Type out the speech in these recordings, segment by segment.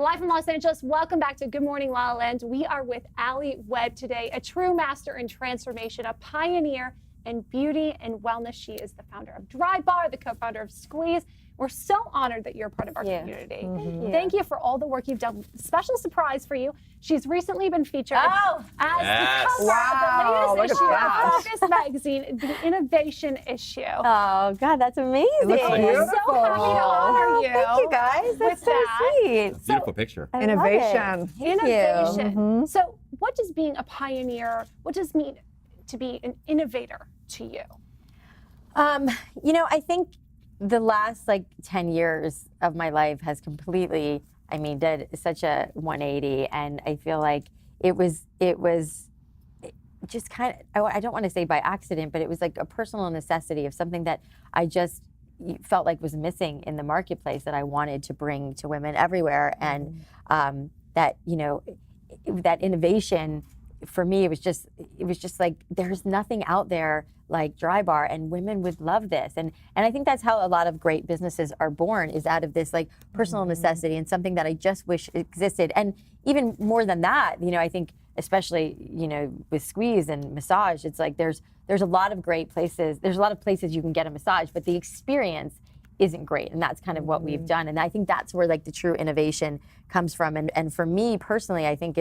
Live from Los Angeles, welcome back to Good Morning La La Land. We are with Alli Webb today, a true master in transformation, a pioneer in beauty and wellness. She is the founder of Dry Bar, the co-founder of Squeeze. We're so honored that you're a part of our community. Thank you for all the work you've done. Special surprise for you. She's recently been featured as the cover of the latest issue of Focus magazine, the innovation issue. Oh, God, that's amazing. We're so happy to honor you. Thank you, guys. That's so sweet. Beautiful picture. Innovation. Innovation. So what does being a pioneer, what does it mean to be an innovator to you? You know, I think the last 10 years of my life has completely, did such a 180, and I feel like it was just kind of, I don't want to say by accident, but it was like a personal necessity of something that I just felt like was missing in the marketplace that I wanted to bring to women everywhere. And that, you know, that innovation for me, it was just like, there's nothing out there like Dry Bar, and women would love this. And I think that's how a lot of great businesses are born, is out of this personal necessity and something that I just wish existed. And even more than that, you know, I think especially, you know, with Squeeze and massage, it's like there's a lot of great places. There's a lot of places you can get a massage, but the experience isn't great. And that's kind of what we've done. And I think that's where the true innovation comes from. And for me personally, I think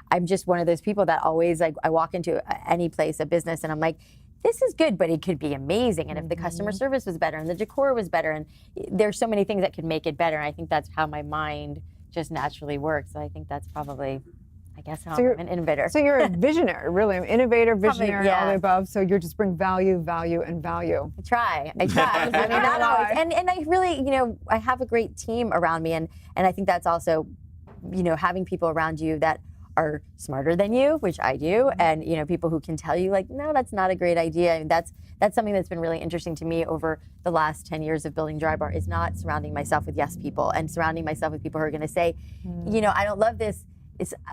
I'm just one of those people that always I walk into any place, a business, and I'm like, this is good, but it could be amazing. And if the customer service was better and the decor was better, and there's so many things that could make it better. And I think that's how my mind just naturally works. So I think that's probably, I guess, how I'm an innovator. So you're a visionary, really, an innovator, visionary, Probably, all the above. So you're just bring value, and value. I try. Not always. And I really, you know, I have a great team around me, and I think that's also, you know, having people around you that are smarter than you, which I do, and you know, people who can tell you no, that's not a great idea. And that's something that's been really interesting to me over the last 10 years of building Dry Bar, is not surrounding myself with yes people and surrounding myself with people who are going to say, you know, I don't love this.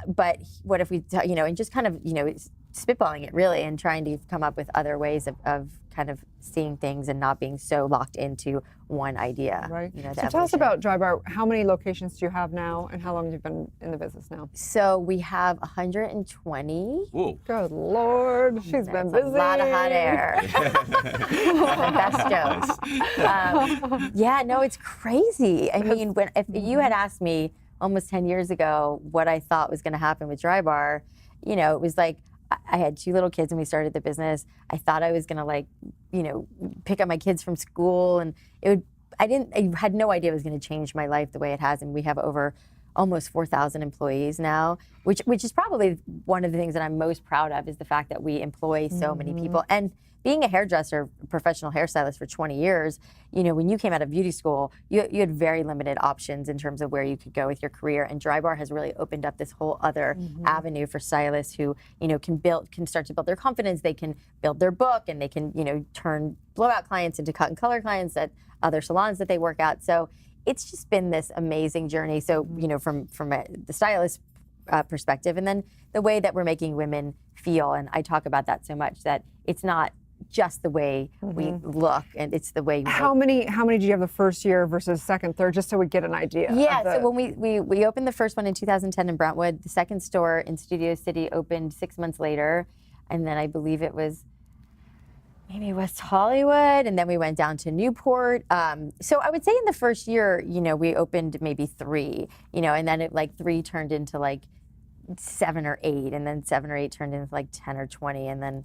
But what if we, you know, and just kind of, you know, spitballing it really, and trying to come up with other ways of kind of seeing things and not being so locked into one idea. Right. You know, so tell us about Dry Bar. How many locations do you have now, and how long have you been in the business now? So we have 120. Ooh. Good Lord, she's been busy. A lot of hot air. Best jokes. Yeah, no, it's crazy. I mean, if you had asked me almost 10 years ago what I thought was going to happen with Dry Bar, you know, it was like, I had 2 little kids when we started the business. I thought I was gonna you know, pick up my kids from school, and I had no idea it was gonna change my life the way it has. And we have over almost 4,000 employees now, which is probably one of the things that I'm most proud of, is the fact that we employ so many people. And being a hairdresser, professional hairstylist for 20 years, you know, when you came out of beauty school, you had very limited options in terms of where you could go with your career. And Dry Bar has really opened up this whole other avenue for stylists who, you know, can start to build their confidence. They can build their book, and they can, you know, turn blowout clients into cut and color clients at other salons that they work at. So it's just been this amazing journey. So, you know, from the stylist perspective, and then the way that we're making women feel. And I talk about that so much, that it's not just the way we look, and it's the way. How many did you have the first year versus second, third, just so we get an idea? Yeah, so when we opened the first one in 2010 in Brentwood, the second store in Studio City opened 6 months later, and then I believe it was maybe West Hollywood, and then we went down to Newport. So I would say in the first year, you know, we opened maybe 3, you know, and then it 3 turned into 7 or 8, and then 7 or 8 turned into 10 or 20, and then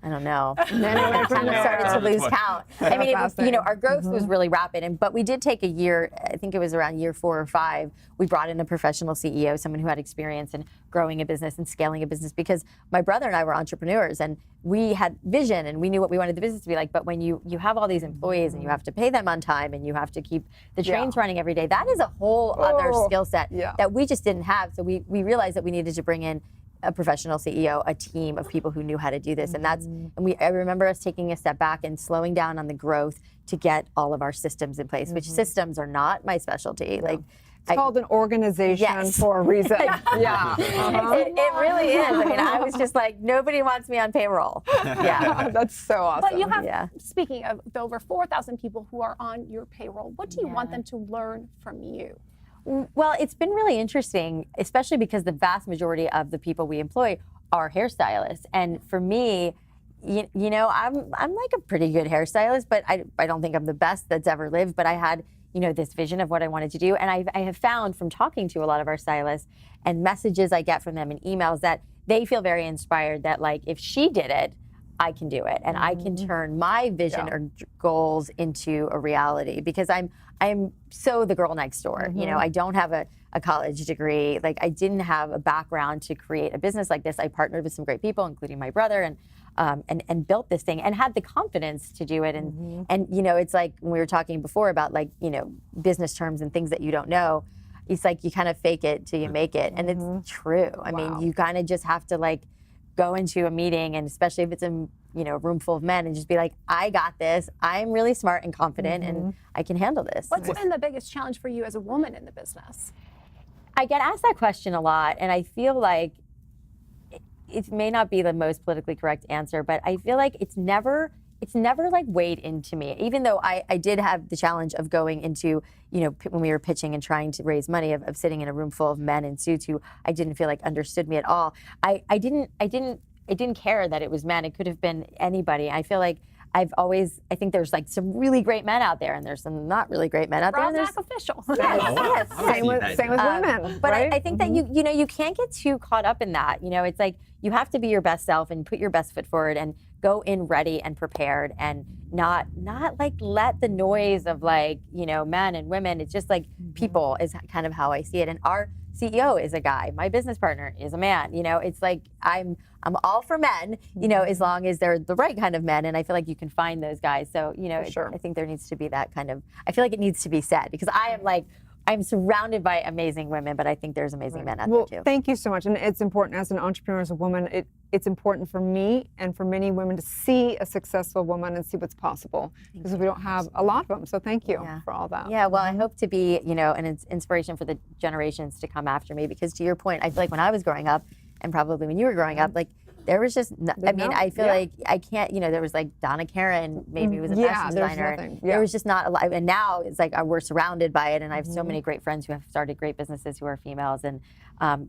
I don't know. And then we started to lose count. I mean, you know, our growth was really rapid, but we did take a year. I think it was around year 4 or 5. We brought in a professional CEO, someone who had experience in growing a business and scaling a business, because my brother and I were entrepreneurs, and we had vision, and we knew what we wanted the business to be like. But when you have all these employees, and you have to pay them on time, and you have to keep the trains running every day, that is a whole other skill set that we just didn't have. So we realized that we needed to bring in a professional CEO, a team of people who knew how to do this. And I remember us taking a step back and slowing down on the growth to get all of our systems in place, which systems are not my specialty. It's called an organization for a reason. It really is. I mean, I was just nobody wants me on payroll. Yeah. That's so awesome. But you have, speaking of the over 4,000 people who are on your payroll, what do you want them to learn from you? Well, it's been really interesting, especially because the vast majority of the people we employ are hairstylists. And for me, you know, I'm like a pretty good hairstylist, but I don't think I'm the best that's ever lived. But I had, you know, this vision of what I wanted to do. And I have found from talking to a lot of our stylists and messages I get from them and emails that they feel very inspired that, like, if she did it, I can do it, and I can turn my vision or goals into a reality, because I'm so the girl next door. You know, I don't have a college degree. Like, I didn't have a background to create a business like this. I partnered with some great people, including my brother, and built this thing and had the confidence to do it. And you know, it's like when we were talking before about, like, you know, business terms and things that you don't know. It's like you kind of fake it till you make it, and it's true. I mean, you kind of just have to, like, go into a meeting, and especially if it's in, you know, a room full of men, and just be like, I got this. I'm really smart and confident, and I can handle this. What's been the biggest challenge for you as a woman in the business? I get asked that question a lot, and I feel like it may not be the most politically correct answer, but I feel like it's never like weighed into me. Even though I did have the challenge of going into, you know, when we were pitching and trying to raise money, of sitting in a room full of men in suits who I didn't feel like understood me at all. I didn't care that it was men. It could have been anybody. I feel like I think there's, like, some really great men out there, and there's some not really great men out there. And Brown official. Yes. Same with women. But right? I think that you know, you can't get too caught up in that. You know, it's like you have to be your best self and put your best foot forward and go in ready and prepared, and not like let the noise of, like, you know, men and women. It's just like people is kind of how I see it. And our CEO is a guy. My business partner is a man. You know, it's like I'm all for men, you know, as long as they're the right kind of men. And I feel like you can find those guys. So, you know, I think there needs to be that kind of, I feel like it needs to be said, because I'm surrounded by amazing women, but I think there's amazing men out there too. Thank you so much. And it's important, as an entrepreneur, as a woman, it's important for me and for many women to see a successful woman and see what's possible, because we don't have a lot of them. So thank you for all that. Yeah, well, I hope to be, you know, an inspiration for the generations to come after me, because to your point, I feel like when I was growing up, and probably when you were growing up, like, there was just, I feel like I can't, you know, there was, like, Donna Karan, maybe was a fashion designer. There was just not a lot. And now it's like we're surrounded by it. And I have so many great friends who have started great businesses who are females. And,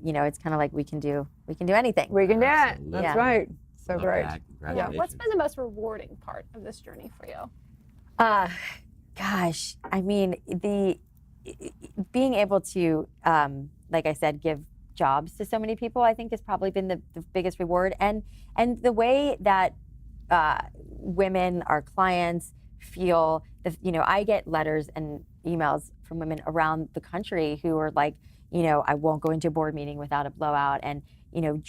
you know, it's kind of like we can do anything. We can do it. That's right. So great. Yeah. What's been the most rewarding part of this journey for you? Gosh, I mean, being able to, like I said, give jobs to so many people, I think, has probably been the biggest reward. And the way that women, our clients, feel, you know, I get letters and emails from women around the country who are like, you know, I won't go into a board meeting without a blowout. And, you know,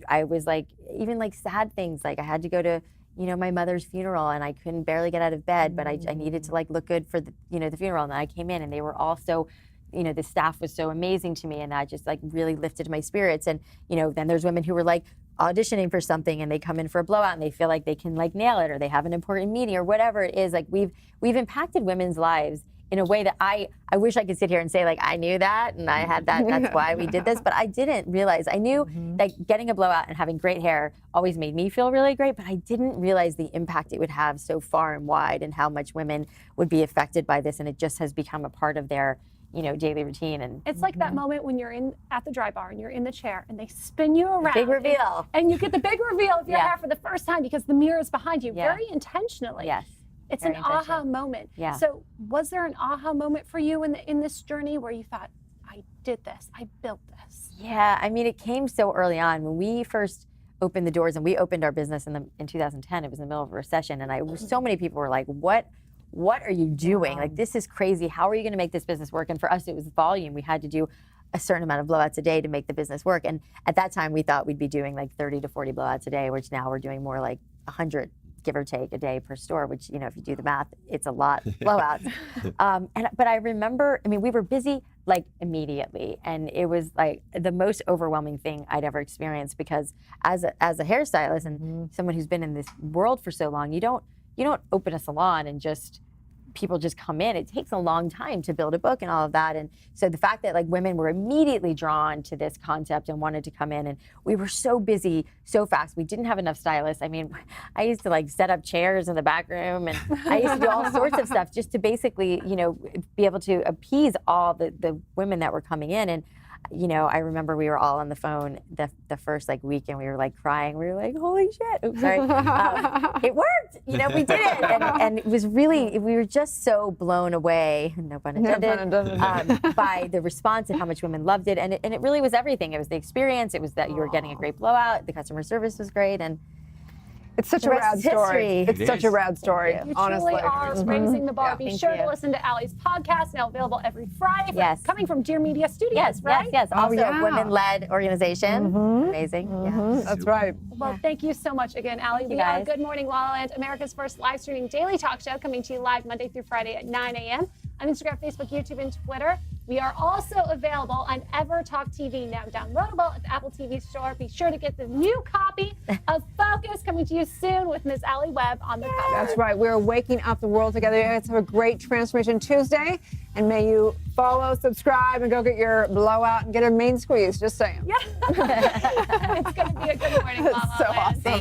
I was like, even like sad things, like I had to go to, you know, my mother's funeral, and I couldn't barely get out of bed, but I needed to, like, look good for the, you know, the funeral. And then I came in, and they were all so, you know, the staff was so amazing to me, and that just, like, really lifted my spirits. And, you know, then there's women who were, like, auditioning for something, and they come in for a blowout, and they feel like they can, like, nail it, or they have an important meeting, or whatever it is. Like, we've impacted women's lives in a way that I wish I could sit here and say, like, I knew that, and I had that, that's why we did this, but I didn't realize. I knew that getting a blowout and having great hair always made me feel really great, but I didn't realize the impact it would have so far and wide, and how much women would be affected by this, and it just has become a part of their, you know, daily routine. And it's like that moment when you're at the dry bar and you're in the chair and they spin you around. Big reveal. And you get the big reveal of your hair for the first time, because the mirror is behind you, very intentionally. Yes. It's an aha moment. Yeah. So was there an aha moment for you in this journey where you thought, I did this, I built this? Yeah, I mean, it came so early on. When we first opened the doors, and we opened our business in 2010, it was in the middle of a recession, and so many people were like, what are you doing? Like, this is crazy. How are you going to make this business work? And for us, it was volume. We had to do a certain amount of blowouts a day to make the business work. And at that time, we thought we'd be doing like 30 to 40 blowouts a day, which now we're doing more like 100, give or take, a day per store, which, you know, if you do the math, it's a lot blowouts. But I remember, I mean, we were busy like immediately. And it was like the most overwhelming thing I'd ever experienced, because as a hairstylist and someone who's been in this world for so long, you don't open a salon and just people just come in. It takes a long time to build a book and all of that. And so the fact that like women were immediately drawn to this concept and wanted to come in, and we were so busy so fast. We didn't have enough stylists. I mean, I used to like set up chairs in the back room, and I used to do all sorts of stuff just to basically, you know, be able to appease all the women that were coming in. And you know, I remember we were all on the phone the first like week, and we were like crying. We were like, "Holy shit!" Oops, sorry. It worked. You know, we did it, and it was really. We were just so blown away. No pun intended. By the response and how much women loved it, and it really was everything. It was the experience. It was that you were getting a great blowout. The customer service was great, and it's such a rad story. It's such a rad story, honestly. You truly are raising the bar. Yeah, Be sure to listen to Alli's podcast, now available every Friday. Yes. Coming from Dear Media Studios, right? Yes. Also a women-led organization. Amazing. Yeah. That's right. Well, thank you so much again, Alli. We are Good Morning La La, America's first live streaming daily talk show, coming to you live Monday through Friday at 9 a.m. on Instagram, Facebook, YouTube, and Twitter. We are also available on EverTalk TV, now downloadable at the Apple TV store. Be sure to get the new copy of Focus, coming to you soon with Ms. Alli Webb on the cover. That's right. We're waking up the world together. Let's have a great Transformation Tuesday. And may you follow, subscribe, and go get your blowout and get a main squeeze. Just saying. Yeah. It's going to be a good morning, La La So Land. awesome.